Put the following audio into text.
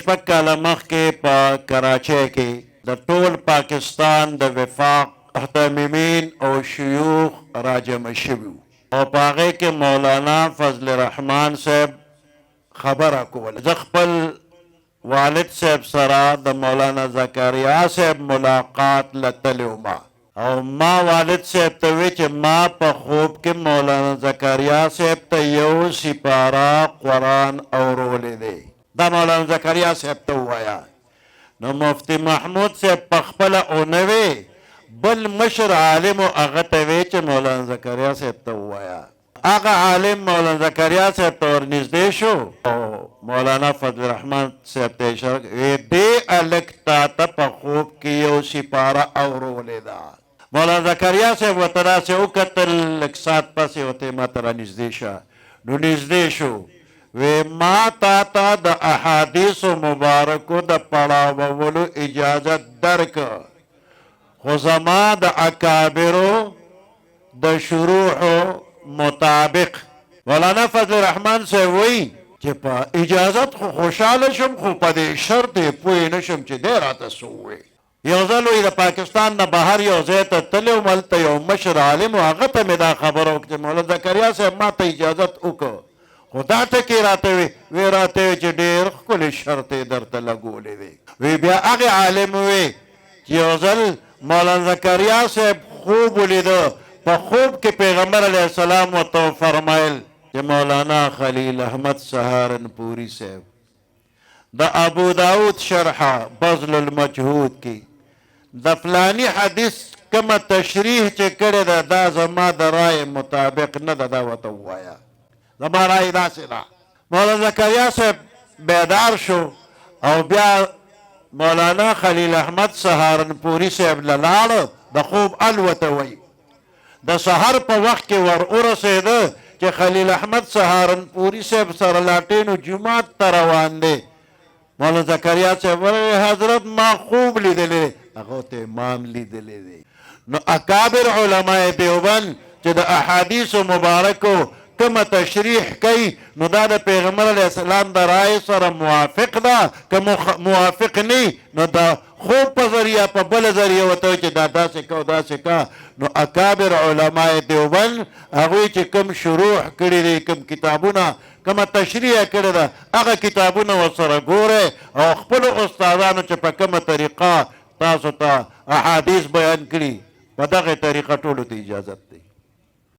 شپږ کاله مخکې په کراچۍ کې د ټول پاکستان د وفاق محتممین او شیوخ راجمع شوي او په هغې کې مولانا فضل الرحمن صاحب خبره کوله. زه خپل والد صاحب سره د مولانا زکریا صاحب ملاقات لتلی وم او ما والد صاحب ته وی چې ما په خوب کې مولانا زکریا صاحب ته یو سپاره قرآن اورولی دی. دا مولانا زکریا صاحب ته ووایه. نو مفتی محمود صاحب په خپله ونه وی، بل مشر عالم هغه ته وی چې مولانا زکریا صاحب ته ووایه. هغه عالم مولانا زکریا صاحب ته ورنږدې شو او مولانا فضل الرحمن صاحب ته اشاره وی دې هلک تا ته په خوب کې یو سپاره اورولی ده. مولانا زکریا صاحب ورته داسې وکتل، لږ ساعت پسې ورته ما ته رانږدې شه. نو نږدې شو، وی ما تا ته د احادیثو مبارکو د پړاوولو اجازت درکړه، خو زما د اکابرو د شروحو مطابق. مولانا فضل الرحمن صاحب وی چې په اجازت خو خوشحاله شم، خو په دې شرط یې پوه نه شم چې دی راته څه ووایي. یو ځل وی د پاکستان نه بهر یو ځای ته تللی وم، هلته یو مشر عالم و، هغه ته مې دا خبره وکړه چې مولانا زکریا صاحب ما ته اجازت وکړه، خو دا ټکې راته وی راته وی چې ډېر ښکلې شرط یې درته لګولی دی. وی بیا هغې عالم وی چې یو ځل مولانا زکریا صاحب خوب ولیده، په خوب کې پیغمبر علیه السلام ورته فرمایل چې مولانا خلیل احمد سهارنپوري صاحب د ابو داود شرحه بذل المجهود کې د فلانی حدیث کومه تشریح چې کړې ده دا زما د رای مطابق نه ده، دا ورته ووایه، زما رای داسې ده. مولانا زکریا صاحب بیدار شو او بیا مولانا خلیل احمد سهارنپوري صاحب له لاړه، د خوب الوته وی. د سحر په وخت کې ور ورسېده چې خلیل احمد سهارنپوري صاحب سره لاټینو جومات ته روان دی. مولانا زکریا صاحب وویل حضرت ما خوب لیدلی، هغه ته امام لیدلی دی. نو اکابر علماء دیوبند چې د احادیثو مبارکو کومه تشریح کوي نو دا د پیغمبر علیه السلام د رای سره موافق ده، که موافق نه نو د خوب په ذریعه په بله ذریعه ورته وایي چې دا داسې که داسې که. نو اکابر علماء دیوبند هغوی چې کوم شروح کړي دي، کوم کتابونه کومه تشریح کړې ده، هغه کتابونه ورسره ګورئ او خپلو استادانو چې په کومه طریقه تاسو ته احادیث بیان کړي په دغه طریقه ټولو ته اجازت دی.